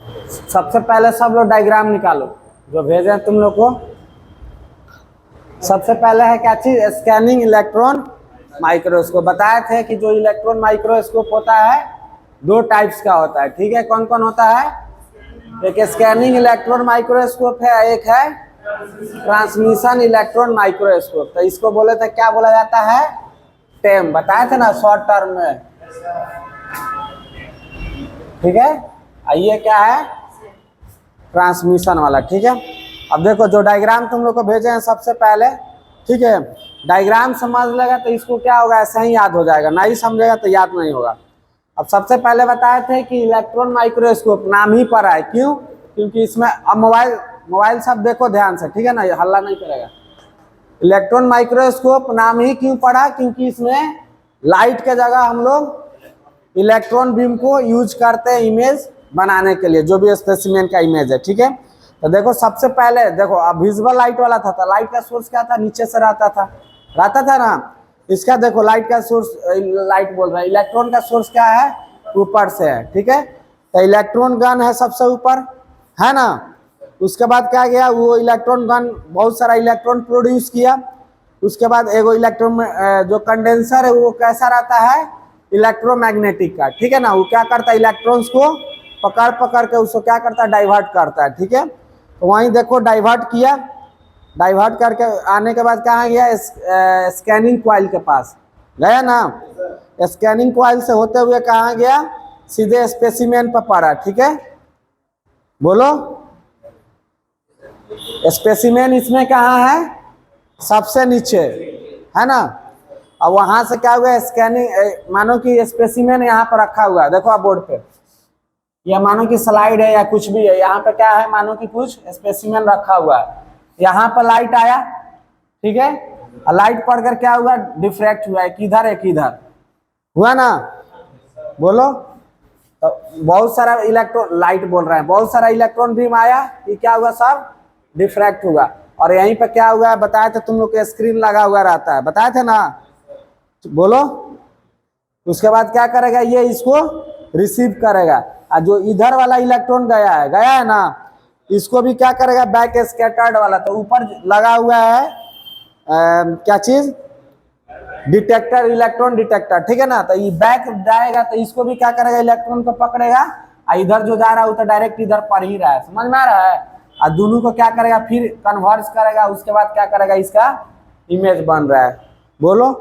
सबसे पहले सब लोग डायग्राम निकालो जो भेजे तुम लोग को। सबसे पहले है क्या चीज, स्कैनिंग इलेक्ट्रॉन माइक्रोस्कोप। बताए थे कि जो इलेक्ट्रॉन माइक्रोस्कोप होता है दो टाइप्स का होता है, ठीक है। कौन कौन होता है? एक स्कैनिंग इलेक्ट्रॉन माइक्रोस्कोप है, एक है ट्रांसमिशन इलेक्ट्रॉन माइक्रोस्कोप। तो इसको बोले थे क्या बोला जाता है? टेम। बताए थे ना शॉर्ट टर्म में, ठीक है। ये क्या है? ट्रांसमिशन वाला, ठीक है। अब देखो जो डायग्राम तुम लोग को भेजे हैं सबसे पहले, ठीक है, डायग्राम समझ लेगा तो इसको क्या होगा, ऐसा ही याद हो जाएगा, नहीं समझेगा तो याद नहीं होगा। अब सबसे पहले बताए थे कि इलेक्ट्रॉन माइक्रोस्कोप नाम ही पड़ा है, क्यों? क्योंकि इसमें, अब मोबाइल सब देखो ध्यान से, ठीक है ना, ये हल्ला नहीं करेगा। इलेक्ट्रॉन माइक्रोस्कोप नाम ही क्यों पड़ा? क्योंकि इसमें लाइट के जगह हम लोग इलेक्ट्रॉन बीम को यूज करते हैं इमेज बनाने के लिए, जो भी स्पेसिमेन का इमेज है, ठीक है। तो देखो सबसे पहले देखो, अब विजिबल लाइट वाला था, लाइट का सोर्स क्या था? नीचे से रहता था ना। इसका देखो लाइट का सोर्स, लाइट बोल रहा है, इलेक्ट्रॉन का सोर्स क्या है? ऊपर से है, ठीक है। तो इलेक्ट्रॉन गन है सबसे ऊपर, है ना। उसके बाद क्या गया, वो इलेक्ट्रॉन गन बहुत सारा इलेक्ट्रॉन प्रोड्यूस किया। उसके बाद एगो इलेक्ट्रॉन में जो कंडेंसर है वो कैसा रहता है? इलेक्ट्रोमैग्नेटिक का, ठीक है ना। वो क्या करता है? इलेक्ट्रॉन्स को पकड़ के उसको क्या करता है? डाइवर्ट करता है, ठीक है। तो वहीं देखो डाइवर्ट किया, डाइवर्ट करके आने के बाद कहाँ गया? स्कैनिंग कॉइल के पास गया ना। स्कैनिंग कॉइल से होते हुए कहाँ गया? सीधे स्पेसिमेन पर पड़ा, ठीक है। बोलो, स्पेसिमेन इसमें कहाँ है? सबसे नीचे, है ना। अब वहां से क्या हुआ? स्कैनिंग, मानो कि स्पेसिमेन यहाँ पर रखा हुआ है, देखो आप बोर्ड पे, या मानो कि स्लाइड है या कुछ भी है, यहाँ पे क्या है? मानो कि कुछ स्पेसिमेन रखा हुआ है। यहाँ पर लाइट आया, ठीक है, लाइट पड़कर क्या हुआ? डिफ्रैक्ट हुआ है, किधर है किधर हुआ ना। बोलो, तो बहुत सारा इलेक्ट्रॉन, लाइट बोल रहे हैं, बहुत सारा इलेक्ट्रॉन बीम आया, ये क्या हुआ? सब डिफ्रैक्ट हुआ। और यहीं पे क्या हुआ? बताए थे तुम लोग के स्क्रीन लगा हुआ रहता है, बताए थे ना। बोलो, उसके बाद क्या करेगा? ये इसको रिसीव करेगा, और जो इधर वाला इलेक्ट्रॉन गया है ना, इसको भी क्या करेगा? बैक स्कैटर्ड वाला। तो ऊपर लगा हुआ है क्या चीज? डिटेक्टर, इलेक्ट्रॉन डिटेक्टर, ठीक है ना। तो ये बैक जाएगा तो इसको भी क्या करेगा? इलेक्ट्रॉन को पकड़ेगा, और इधर जो जा रहा है वो तो डायरेक्ट इधर पड़ ही रहा है, समझ में आ रहा है। और दोनों को क्या करेगा? फिर कन्वर्स करेगा, उसके बाद क्या करेगा? इसका इमेज बन रहा है। बोलो,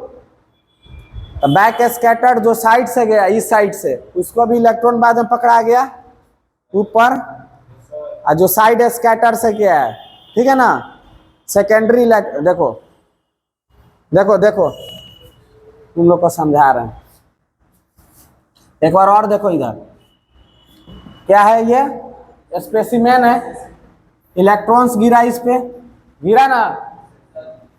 तो बैक स्कैटर्ड जो साइड से गया, इस साइड से, उसको भी इलेक्ट्रॉन बाद में पकड़ा गया ऊपर, और जो साइड स्कैटर से गया है, ठीक है ना, सेकेंडरी। देखो देखो देखो, तुम लोग को समझा रहे हैं, एक बार और देखो। इधर क्या है? ये स्पेसिमेन है, इलेक्ट्रॉन्स गिरा, इस पे गिरा ना,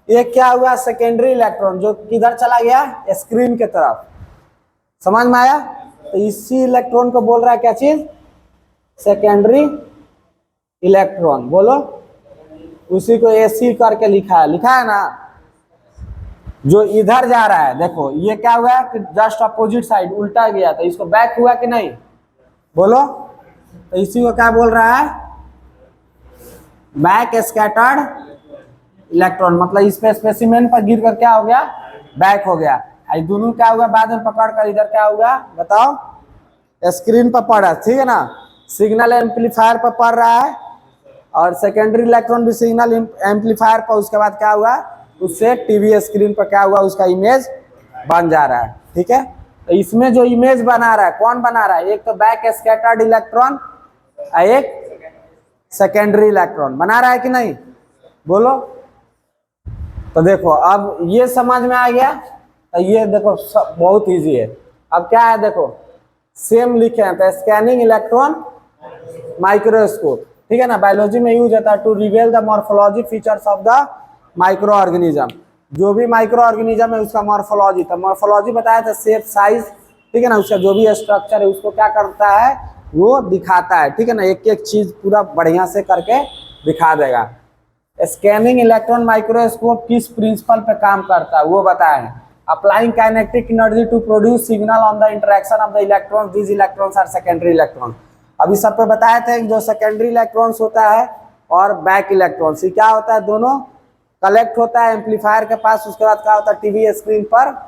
एक क्या हुआ? सेकेंडरी इलेक्ट्रॉन, जो किधर चला गया? स्क्रीन के तरफ, समझ में आया। तो इसी इलेक्ट्रॉन को बोल रहा है क्या चीज? Secondary electron. बोलो, उसी को एसी करके लिखा है ना। जो इधर जा रहा है, देखो ये क्या हुआ कि जस्ट अपोजिट साइड उल्टा गया, तो इसको बैक हुआ कि नहीं? बोलो, तो इसी को क्या बोल रहा है? Back scattered electron. मतलब इस पे स्पेसिमेन पर गिर कर क्या हो गया? बैक हो गया। दोनों क्या हुआ? बाद में पकड़ कर इधर क्या हुआ? बताओ, स्क्रीन पर पड़ा, ठीक है ना। सिग्नल एम्पलीफायर पर पड़ रहा है, और सेकेंडरी इलेक्ट्रॉन भी सिग्नल एम्पलीफायर पर। उसके बाद क्या हुआ? उससे टीवी स्क्रीन पर क्या हुआ? उसका इमेज बन जा रहा है, ठीक है। तो इसमें जो इमेज बना रहा है, कौन बना रहा है? एक तो बैक स्कैटर्ड इलेक्ट्रॉन, एक सेकेंडरी इलेक्ट्रॉन बना रहा है कि नहीं? बोलो, तो देखो अब ये समझ में आ गया। तो ये देखो सब बहुत इजी है। अब क्या है? देखो सेम लिखे हैं, तो स्कैनिंग इलेक्ट्रॉन माइक्रोस्कोप, ठीक है ना। बायोलॉजी में यूज होता है to reveal the morphology features of the micro organism. जो भी माइक्रो ऑर्गेनिज्म है उसका मॉर्फोलॉजी, तो मॉर्फोलॉजी बताया था, शेप, साइज, ठीक है ना, उसका जो भी स्ट्रक्चर है उसको क्या करता है? वो दिखाता है, ठीक है ना। एक एक चीज पूरा बढ़िया से करके दिखा देगा। स्कैनिंग इलेक्ट्रॉन माइक्रोस्कोप किस प्रिंसिपल पे काम करता है वो बताया है। Applying kinetic energy to produce signal on the interaction of the electron, this electrons are secondary electron. अभी सब पे बताए थे जो सेकेंडरी इलेक्ट्रॉन्स होता है और बैक इलेक्ट्रॉन्स, क्या होता है, दोनों कलेक्ट होता है एम्पलीफायर के पास, उसके बाद क्या होता है टीवी स्क्रीन पर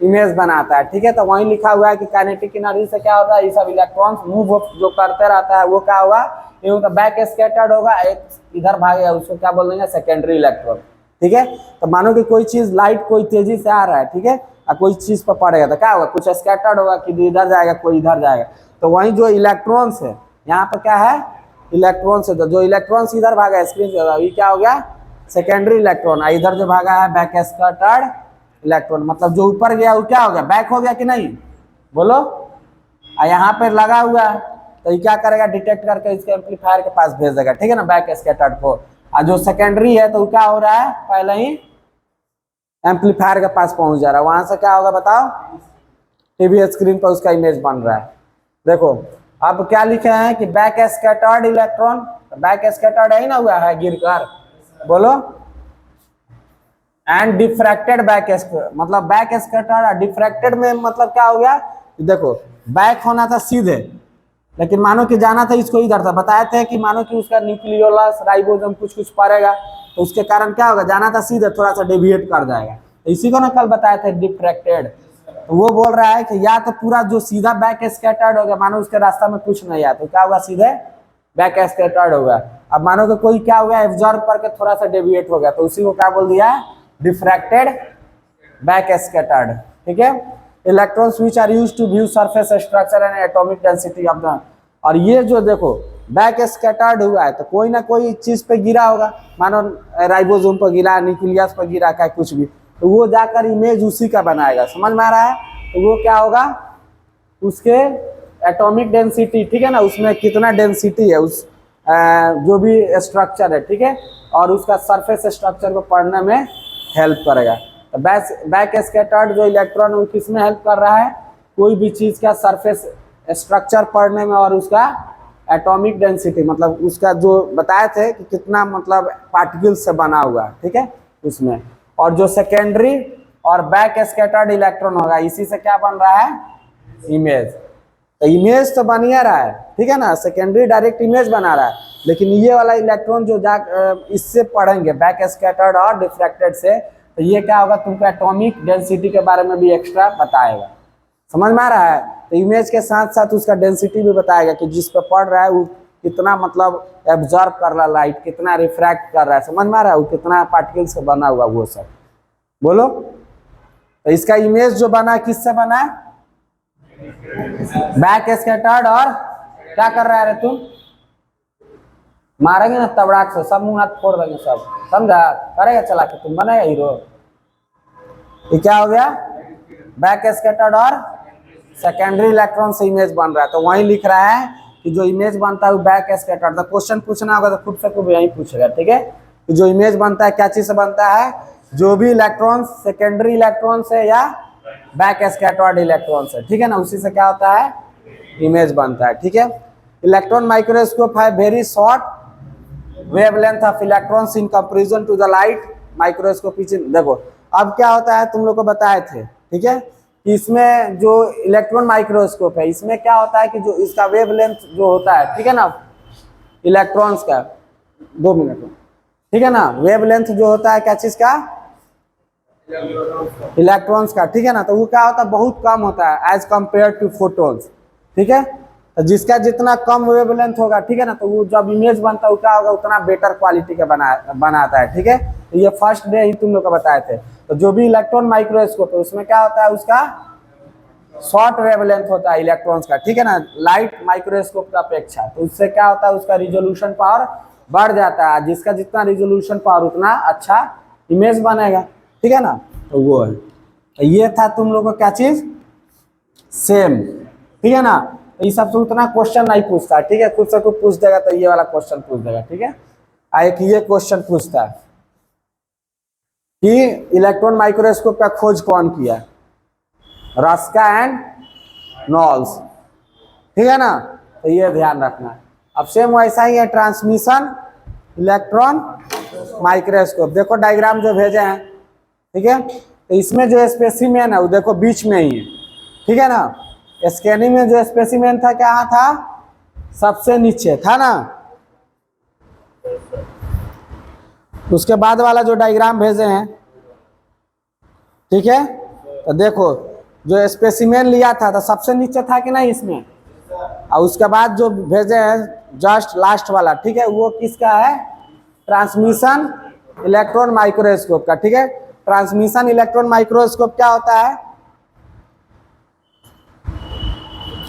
इमेज बनाता है, ठीक है। तो वहीं लिखा हुआ है कि काइनेटिक एनर्जी से क्या होता है, ये सब इलेक्ट्रॉन्स मूव जो करते रहता है वो क्या होगा, ये उनका बैक स्कैटर्ड होगा, एक इधर भागेगा, उसको क्या बोल देंगे, सेकेंडरी इलेक्ट्रॉन, ठीक है। तो मानो कि कोई चीज लाइट कोई तेजी से आ रहा है, ठीक है, और कोई चीज पर पड़ेगा तो क्या होगा, कुछ स्कैटर्ड होगा, कि इधर जाएगा कोई इधर जाएगा। तो वहीं जो इलेक्ट्रॉन्स है यहाँ पर क्या है, इलेक्ट्रॉन्स है, तो जो इलेक्ट्रॉन्स इधर भागा स्क्रीन से, ये क्या हो गया, सेकेंडरी इलेक्ट्रॉन। इधर जो भागा है बैक स्कैटर्ड इलेक्ट्रॉन, मतलब जो ऊपर गया वो क्या हो गया, बैक हो गया कि नहीं, बोलो। यहाँ पे लगा हुआ है तो ये क्या करेगा, डिटेक्ट करके इसके एम्पलीफायर के पास भेज देगा, ठीक है ना, बैक स्कैटर्ड को। और जो सेकेंडरी है तो क्या हो रहा है, पहले ही एम्पलीफायर के पास पहुंच जा रहा है, वहां से क्या होगा बताओ, टीवी स्क्रीन पर उसका इमेज बन रहा है। देखो अब क्या लिखे हैं कि back scattered electron, back scattered है ही ना हुआ है गिरकर, बोलो। एंड डिफ्रैक्टेड बैक, मतलब बैक स्कैटर्ड और डिफ्रैक्टेड में मतलब क्या हो गया, देखो बैक होना था सीधे, लेकिन मानो कि जाना था इसको इधर था, बताए थे कि मानो कि उसका न्यूक्लियोलस राइबोसोम कुछ पड़ेगा, तो उसके कारण क्या होगा, जाना था सीधे, थोड़ा सा डेविएट कर जाएगा, तो इसी को ना कल बताए थे डिफ्रैक्टेड। तो वो बोल रहा है कि या तो पूरा जो सीधा बैक स्कैटर्ड हो गया, मानो उसके रास्ता में कुछ नहीं आया, तो क्या होगा, सीधे बैक स्कैटर्ड हो गया। अब मानो कि कोई क्या हो गया, एब्जॉर्ब करके थोड़ा सा डेविएट हो गया, तो उसी को क्या बोल दिया है, डिफ्रैक्टेड बैक स्कैटर्ड, ठीक है। Electrons which are used to view surface structure and atomic density of the, और ये जो देखो बैक स्कैटर्ड हुआ है तो कोई ना कोई चीज पे गिरा होगा, मानो राइबोसोम पर गिरा, न्यूक्लियस पर गिरा, क्या कुछ भी, तो वो जाकर इमेज उसी का बनाएगा, समझ में आ रहा है। तो वो क्या होगा, उसके एटॉमिक डेंसिटी, ठीक है ना, उसमें कितना डेंसिटी है उस जो भी स्ट्रक्चर है, ठीक है, और उसका सरफेस स्ट्रक्चर को पढ़ने में हेल्प करेगा। तो बैक स्कैटर्ड जो इलेक्ट्रॉन वो किस में हेल्प कर रहा है, कोई भी चीज का सरफेस स्ट्रक्चर पढ़ने में, और उसका एटॉमिक डेंसिटी, मतलब उसका जो बताए थे कि कितना मतलब पार्टिकल्स से बना हुआ, ठीक है, उसमें। और जो सेकेंडरी और बैक स्कैटर्ड इलेक्ट्रॉन होगा, इसी से क्या बन रहा है, इमेज। तो इमेज तो बन ही रहा है, ठीक है ना, सेकेंडरी डायरेक्ट इमेज बना रहा है, लेकिन ये वाला इलेक्ट्रॉन जो इससे पढ़ेंगे बैक स्कैटर्ड और डिफ्रैक्टेड से, तो ये क्या होगा, तुमको एटॉमिक डेंसिटी के बारे में भी एक्स्ट्रा बताएगा, समझ में आ रहा है। तो इमेज के साथ साथ उसका डेंसिटी भी बताएगा कि जिस पे पढ़ रहा है वो कितना मतलब एब्जॉर्ब कर रहा है लाइट, कितना रिफ्रैक्ट कर रहा है, समझ में आ रहा है, वो कितना पार्टिकल से बना हुआ, वो सब बोलो। तो इसका इमेज जो बना किससे बना है, बैक स्कैटर्ड, और क्या कर रहा है रे तुम, मारेंगे ना तबड़ाक से, सब मुंह हाथ फोड़ देंगे सब, समझा, करेगा चला के तुम, बनेगा हीरो। ये क्या हो गया, बैक स्कैटर्ड और सेकेंडरी इलेक्ट्रॉन से इमेज बन रहा है। तो वहीं लिख रहा है कि जो इमेज बनता है वो बैक स्कैटर्ड, तो क्वेश्चन पूछना होगा तो खुद से खुद यही पूछेगा, ठीक है। कि जो इमेज बनता है क्या चीज से बनता है, जो भी इलेक्ट्रॉन सेकेंडरी इलेक्ट्रॉन से या बैक स्कैटर्ड इलेक्ट्रॉन से, ठीक है ना, उसी से क्या होता है, इमेज बनता है, ठीक है। इलेक्ट्रॉन माइक्रोस्कोप है very short wavelength of electrons in comparison to the light microscope. देखो अब क्या होता है, तुम लोग को बताए थे, ठीक है, कि इसमें जो इलेक्ट्रॉन माइक्रोस्कोप है, इसमें क्या होता है कि जो इसका वेवलेंथ जो होता है, ठीक है ना, इलेक्ट्रॉन्स का, 2 मिनट, ठीक है ना, वेवलेंथ जो होता है क्या चीज का, इलेक्ट्रॉन्स का, ठीक है ना, तो वो क्या होता है, बहुत कम होता है एज कंपेयर टू फोटॉन्स, ठीक है। तो जिसका जितना कम वेवलेंथ होगा, ठीक है ना, तो वो जब इमेज बनता है वो क्या होगा, उतना बेटर क्वालिटी का बनाता है, ठीक है। तो ये फर्स्ट डे ही तुम लोग को बताए थे। तो जो भी इलेक्ट्रॉन माइक्रोस्कोप है उसमें क्या होता है, उसका शॉर्ट वेवलेंथ होता है इलेक्ट्रॉन्स का, ठीक है ना, लाइट माइक्रोस्कोप का अपेक्षा। तो उससे क्या होता है, उसका रिजोल्यूशन पावर बढ़ जाता है, जिसका जितना रिजोल्यूशन पावर उतना अच्छा इमेज बनेगा, ठीक है ना। तो वो है, तो ये था तुम लोगों को क्या चीज, सेम, ठीक है ना। तो ये सब से उतना क्वेश्चन नहीं पूछता, ठीक है, खुद से कुछ पूछ देगा तो ये वाला क्वेश्चन पूछ देगा, ठीक है। एक ये क्वेश्चन पूछता है कि इलेक्ट्रॉन माइक्रोस्कोप का खोज कौन किया, रस्का एंड नॉल्स, ठीक है ना। तो ये ध्यान रखना है। अब सेम वैसा ही है ट्रांसमिशन इलेक्ट्रॉन माइक्रोस्कोप, देखो डायग्राम जो भेजे हैं, ठीक है। तो इसमें जो स्पेसिमेन है वो देखो बीच में ही है, ठीक है ना। स्कैनिंग में जो स्पेसिमेन था क्या था, सबसे नीचे था ना। उसके बाद वाला जो डायग्राम भेजे हैं, ठीक है, तो देखो जो स्पेसिमेन लिया था तो सबसे नीचे था कि नहीं इसमें, और उसके बाद जो भेजे हैं जस्ट लास्ट वाला, ठीक है, वो किसका है, ट्रांसमिशन इलेक्ट्रॉन माइक्रोस्कोप का। ठीक है, ट्रांसमिशन इलेक्ट्रॉन माइक्रोस्कोप क्या होता है,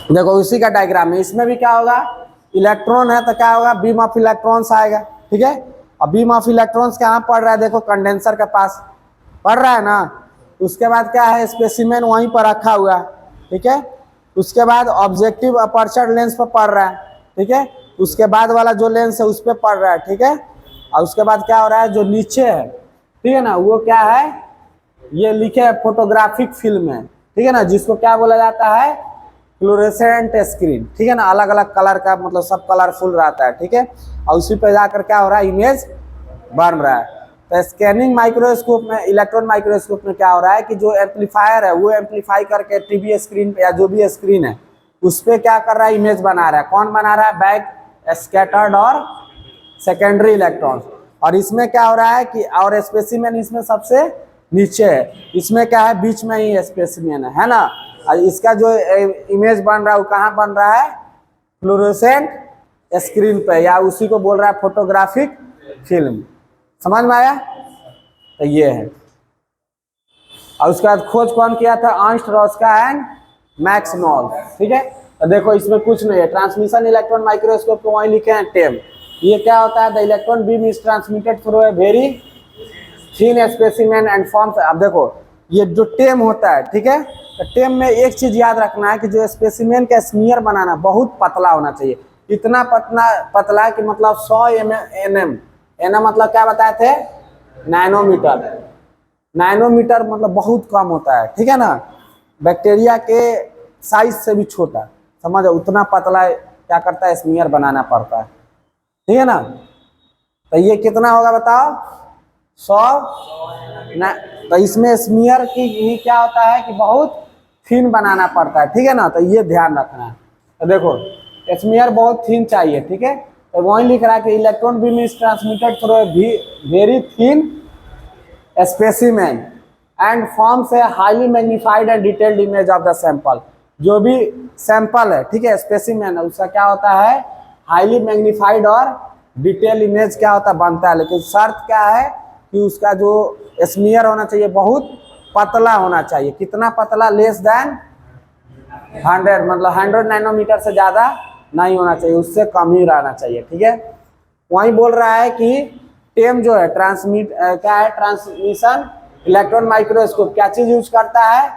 देखो उसी का डायग्राम है। इसमें भी क्या होगा, इलेक्ट्रॉन है तो क्या होगा, बीम ऑफ इलेक्ट्रॉन्स आएगा। ठीक है, और बीम ऑफ इलेक्ट्रॉन्स कहाँ पड़ रहा है, देखो कंडेंसर के पास पड़ रहा है ना। उसके बाद क्या है, स्पेसिमेन वहीं पर रखा हुआ है। ठीक है, उसके बाद ऑब्जेक्टिव अपर्चर लेंस पर पड़ रहा है। ठीक है, उसके बाद वाला जो लेंस है उस पर पड़ रहा है। ठीक है, और उसके बाद क्या हो रहा है, जो नीचे है, ठीक है ना, वो क्या है, ये लिखे है फोटोग्राफिक फिल्म है। ठीक है ना, जिसको क्या बोला जाता है, फ्लोरेसेंट स्क्रीन। ठीक है ना, अलग अलग कलर का, मतलब सब कलरफुल रहता है। ठीक है, और उसी पे जाकर क्या हो रहा है, इमेज बन रहा है। तो स्कैनिंग माइक्रोस्कोप में, इलेक्ट्रॉन माइक्रोस्कोप में क्या हो रहा है कि जो एम्पलीफायर है वो एम्पलीफाई करके टीवी स्क्रीन पे या जो भी स्क्रीन है उस पर क्या कर रहा है, इमेज बना रहा है। कौन बना रहा है, बैक स्कैटर्ड और सेकेंडरी इलेक्ट्रॉन। और इसमें क्या हो रहा है कि, और स्पेसिमेन इसमें सबसे नीचे है, इसमें क्या है, बीच में ही स्पेसिमेन है ना। और इसका जो इमेज बन रहा है वो कहाँ बन रहा है, फ्लोरोसेंट स्क्रीन पे, या उसी को बोल रहा है फोटोग्राफिक फिल्म। समझ में आया, तो ये है। और उसके बाद खोज कौन किया था, अर्नस्ट रॉस्का एंड मैक्स नॉल। ठीक है, तो देखो इसमें कुछ नहीं है, ट्रांसमिशन इलेक्ट्रॉन माइक्रोस्कोप को वहीं लिखे हैं टेम। ये क्या होता है, the electron beam is transmitted through a very thin specimen and forms. अब देखो ये जो टेम होता है, ठीक है, तो टेम में एक चीज याद रखना है कि जो स्पेसिमेन का स्मीयर बनाना बहुत पतला होना चाहिए। इतना पतला कि मतलब 100 mm, एनएम मतलब क्या बताए थे, नैनोमीटर। नैनोमीटर मतलब बहुत कम होता है। ठीक है ना, बैक्टीरिया के साइज से भी छोटा, समझो उतना पतला क्या करता है, स्मीयर बनाना पड़ता है। ठीक है ना, तो ये कितना होगा बताओ, 100 ना। तो इसमें स्मीयर की ही क्या होता है कि बहुत थिन बनाना पड़ता है। ठीक है ना, तो ये ध्यान रखना है। तो देखो स्मीयर बहुत थिन चाहिए। ठीक है, तो वहीं लिख रहा है कि electron beam is transmitted through very thin specimen and forms a highly magnified and detailed image of the sample. जो भी सैंपल है, ठीक है, स्पेसिमेन है, उसका क्या होता है, हाईली मैग्नीफाइड और डिटेल इमेज क्या होता है, बनता है। लेकिन शर्त क्या है कि उसका जो स्मीयर होना चाहिए बहुत पतला होना चाहिए। कितना पतला, लेस देन 100, मतलब 100 नैनोमीटर से ज़्यादा नहीं होना चाहिए, उससे कम ही रहना चाहिए। ठीक है, वहीं बोल रहा है कि टेम जो है क्या है, ट्रांसमिशन इलेक्ट्रॉन माइक्रोस्कोप क्या चीज यूज करता है,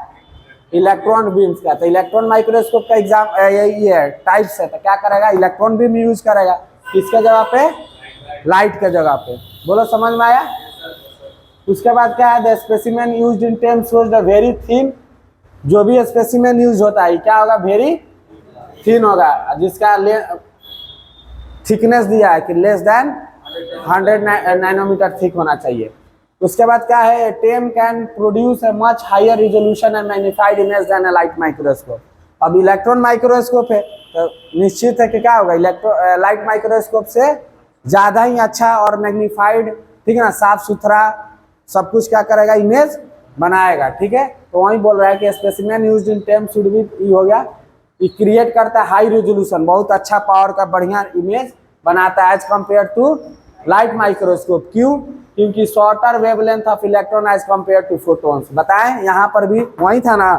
इलेक्ट्रॉन बीम्स का। तो इलेक्ट्रॉन माइक्रोस्कोप का एग्जाम यही है, टाइप्स है, तो क्या करेगा, इलेक्ट्रॉन बीम यूज करेगा। किसके जगह पे, लाइट के जगह पे। बोलो समझ में आया। उसके बाद क्या है, the specimen used in time shows the very thin. जो भी स्पेसिमेन यूज होता है क्या होगा, वेरी थिन होगा, जिसका थिकनेस दिया है कि लेस देन 100 नैनोमीटर थिक होना चाहिए। उसके बाद क्या है, TEM can produce a much higher resolution and magnified image then a light microscope. अब इलेक्ट्रॉन माइक्रोस्कोप है तो निश्चित है कि क्या होगा, लाइट माइक्रोस्कोप से ज़्यादा ही अच्छा और मैग्नीफाइड, ठीक है ना, साफ सुथरा सब कुछ क्या करेगा, इमेज बनाएगा। ठीक है, तो वहीं बोल रहा है कि specimen used in time should be, हो गया, क्रिएट करता है हाई रिजोल्यूशन, बहुत अच्छा पावर का बढ़िया इमेज बनाता है as compare to light microscope. क्यों, क्योंकि shorter wavelength of electron as compare to photons. बताएं यहाँ पर भी वही था ना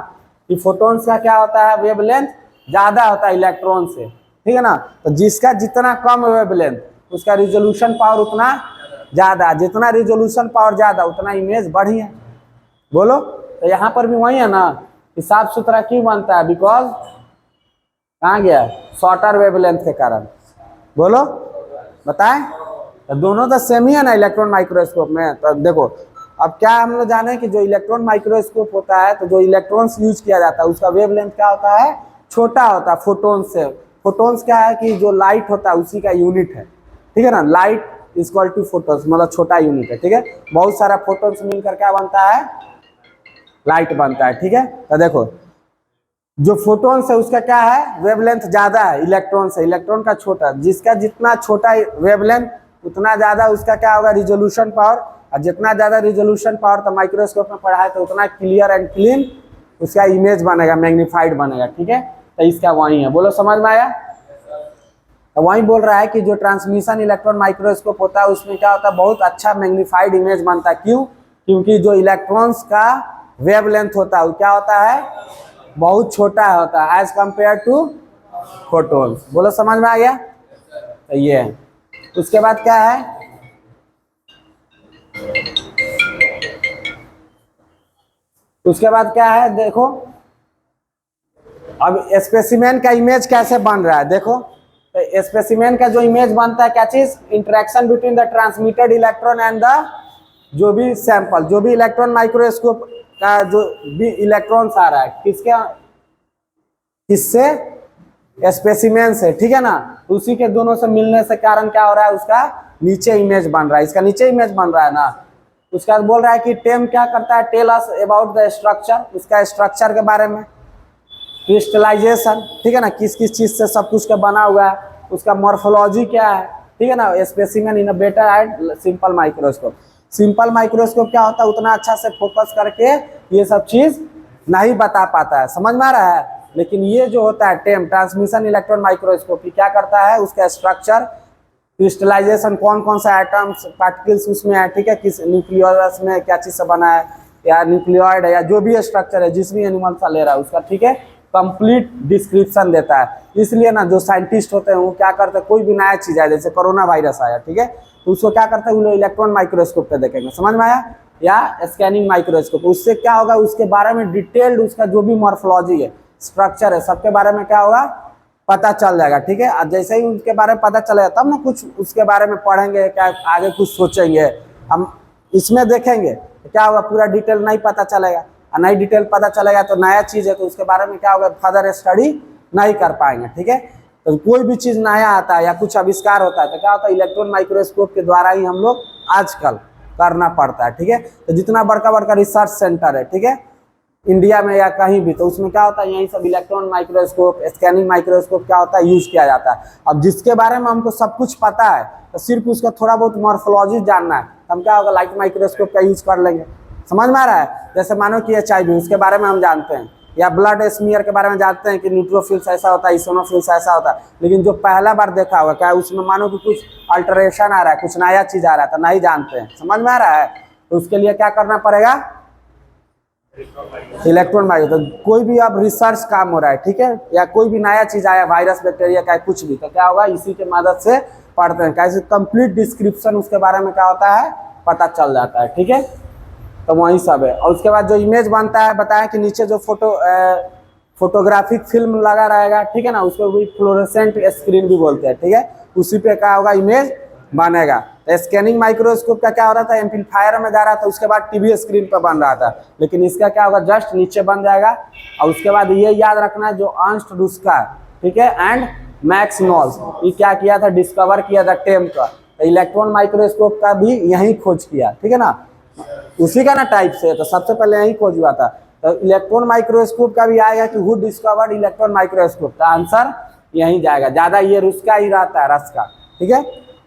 कि फोटोन्स का क्या होता है, वेवलेंथ ज़्यादा होता है इलेक्ट्रॉन से। ठीक है ना, तो जिसका जितना कम वेवलेंथ उसका रिजोल्यूशन पावर उतना ज़्यादा, जितना रिजोल्यूशन पावर ज़्यादा उतना इमेज बढ़िया। बोलो, तो यहाँ पर भी वही है ना कि साफ सुथरा क्यों बनता है, बिकॉज कहाँ गया, शॉर्टर वेवलेंथ के कारण। बोलो बताएं, तो दोनों तो सेम ही है ना इलेक्ट्रॉन माइक्रोस्कोप में। तो देखो अब क्या हम लोग जाने कि जो इलेक्ट्रॉन माइक्रोस्कोप होता है तो जो इलेक्ट्रॉन्स यूज किया जाता है उसका वेवलेंथ क्या होता है, छोटा होता है फोटोन्स से। फोटोन्स क्या है कि जो लाइट होता है उसी का यूनिट है। ठीक है ना, लाइट इक्वल टू फोटोन्स, मतलब छोटा यूनिट है। ठीक है, बहुत सारा फोटोन्स मिलकर क्या बनता है, लाइट बनता है। ठीक है, तो देखो जो फोटोन है उसका क्या है, वेवलेंथ ज्यादा है इलेक्ट्रॉन से, इलेक्ट्रॉन का छोटा, जिसका जितना छोटा वेवलेंथ उतना ज्यादा उसका क्या होगा, रिजोल्यूशन पावर, और जितना ज्यादा रिजोल्यूशन पावर तो माइक्रोस्कोप में पढ़ा है तो उतना क्लियर एंड क्लीन उसका इमेज बनेगा, मैग्नीफाइड बनेगा। ठीक है, तो इसका वही है, बोलो समझ में आया। तो वही बोल रहा है कि जो ट्रांसमिशन इलेक्ट्रॉन माइक्रोस्कोप होता है उसमें क्या होता है, बहुत अच्छा मैग्नीफाइड इमेज बनता है। क्यों? क्योंकि जो इलेक्ट्रॉन्स का वेवलेंथ होता है वो क्या होता है, बहुत छोटा होता है एज कंपेयर टू फोटोन्स। बोलो समझ में आ गया। तो ये है। उसके बाद क्या है, उसके बाद क्या है देखो, अब स्पेसिमेन का इमेज कैसे बन रहा है देखो। तो स्पेसिमेन का जो इमेज बनता है क्या चीज, interaction between the transmitted electron and the जो भी सैंपल, जो भी इलेक्ट्रॉन माइक्रोस्कोप का जो भी इलेक्ट्रॉन्स आ रहा है किसके, किससे, स्पेसिमेन से। ठीक है ना, उसी के दोनों से मिलने से कारण क्या हो रहा है, उसका नीचे इमेज बन रहा है, इसका नीचे इमेज बन रहा है ना। उसका बोल रहा है कि टेम क्या करता है, tell us about the structure, उसका स्ट्रक्चर के बारे में, क्रिस्टलाइजेशन, ठीक है ना, किस किस चीज से सब कुछ का बना हुआ है, उसका मॉर्फोलॉजी क्या है। ठीक है ना, specimen in a better and simple microscope. Simple microscope क्या होता है, उतना अच्छा से फोकस करके ये सब चीज नहीं बता पाता है, समझ में आ रहा है। लेकिन ये जो होता है टेम, ट्रांसमिशन इलेक्ट्रॉन माइक्रोस्कोप, क्या करता है, उसका स्ट्रक्चर, क्रिस्टलाइजेशन, कौन कौन सा एटम्स पार्टिकल्स उसमें है, ठीक है, किस न्यूक्लियस में क्या चीज से बना है, या न्यूक्लियोइड है, या जो भी स्ट्रक्चर है जिस भी एनिमल सा ले रहा है उसका, ठीक है, कंप्लीट डिस्क्रिप्शन देता है। इसलिए ना जो साइंटिस्ट होते हैं वो क्या करते हैं, कोई भी नया चीज आया, जैसे कोरोना वायरस आया, ठीक है, तो उसको क्या करते हैं, वो लोग इलेक्ट्रॉन माइक्रोस्कोप पे देखेंगे, समझ में आया, या स्कैनिंग माइक्रोस्कोप। उससे क्या होगा, उसके बारे में डिटेल्ड उसका जो भी मॉर्फोलॉजी है, स्ट्रक्चर है, सबके बारे में क्या होगा, पता चल जाएगा। ठीक है, और जैसे ही उसके बारे में पता चलेगा तब ना कुछ उसके बारे में पढ़ेंगे, क्या आगे कुछ सोचेंगे। हम इसमें देखेंगे तो क्या होगा, पूरा डिटेल नहीं पता चलेगा, और नई डिटेल पता चलेगा तो नया चीज़ है तो उसके बारे में क्या होगा, फर्दर स्टडी नहीं कर पाएंगे। ठीक है, तो कोई भी चीज़ नया आता है या कुछ आविष्कार होता है तो क्या होता है, इलेक्ट्रॉन माइक्रोस्कोप के द्वारा ही हम लोग आजकल करना पड़ता है। ठीक है, तो जितना बड़का बड़का रिसर्च सेंटर है, ठीक है, इंडिया में या कहीं भी, तो उसमें क्या होता है, यही सब इलेक्ट्रॉन माइक्रोस्कोप, स्कैनिंग माइक्रोस्कोप क्या होता है, यूज किया जाता है। अब जिसके बारे में हमको सब कुछ पता है तो सिर्फ उसका थोड़ा बहुत मॉर्फोलॉजी जानना है, हम क्या होगा, लाइट माइक्रोस्कोप का यूज कर लेंगे। समझ में आ रहा है। जैसे मानो कि HIV, उसके बारे में हम जानते हैं, या ब्लड स्मीयर के बारे में जानते हैं कि न्यूट्रोफिल्स ऐसा होता है, इसिनोफिल्स ऐसा होता है, लेकिन जो पहला बार देखा हुआ क्या उसमें मानो कि कुछ अल्टरेशन आ रहा है, कुछ नया चीज आ रहा है तो नहीं जानते हैं, समझ में आ रहा है। तो उसके लिए क्या करना पड़ेगा, इलेक्ट्रॉन माइक्रोस्कोप। तो कोई भी अब रिसर्च काम हो रहा है, ठीक है, या कोई भी नया चीज आया, वायरस बैक्टीरिया का कुछ भी, तो क्या होगा, इसी के मदद से पढ़ते हैं, कैसे कंप्लीट डिस्क्रिप्शन उसके बारे में क्या होता है, पता चल जाता है। ठीक है, तो वही सब है। और उसके बाद जो इमेज बनता है, बताया कि नीचे जो फोटोग्राफिक फिल्म लगा रहेगा, ठीक है ना, उसको भी फ्लोरेसेंट स्क्रीन भी बोलते हैं। ठीक है, उसी पे क्या होगा, इमेज बनेगा। तो स्कैनिंग माइक्रोस्कोप का क्या हो रहा था, एम्पलीफायर में जा रहा था, उसके बाद टीवी स्क्रीन पर बन रहा था, लेकिन इसका क्या होगा, जस्ट नीचे बन जाएगा। और उसके बाद ये याद रखना है, जो अर्न्स्ट रूस्का, ठीक है, एंड मैक्स नॉल्स, ये क्या किया था, डिस्कवर किया था टेम का, तो इलेक्ट्रॉन माइक्रोस्कोप का भी यही खोज किया, ठीक है ना, उसी का ना टाइप से, तो सबसे पहले यही खोज हुआ था। तो इलेक्ट्रॉन माइक्रोस्कोप का भी आएगा कि हु डिस्कवर्ड इलेक्ट्रॉन माइक्रोस्कोप, का आंसर यही जाएगा, ज्यादा ये रुस्का ही रहता है, रस का, ठीक है,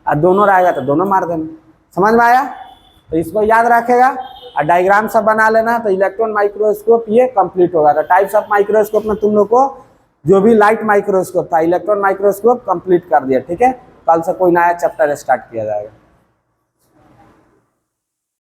और दोनों रहेगा तो दोनों मार देना। समझ में आया, तो इसको याद रखेगा और डायग्राम सब बना लेना, तो इलेक्ट्रॉन माइक्रोस्कोप ये कंप्लीट होगा। तो टाइप्स ऑफ माइक्रोस्कोप में तुम लोग को जो भी लाइट माइक्रोस्कोप था, इलेक्ट्रॉन माइक्रोस्कोप कंप्लीट कर दिया। ठीक है, कल से कोई नया चैप्टर स्टार्ट किया जाएगा।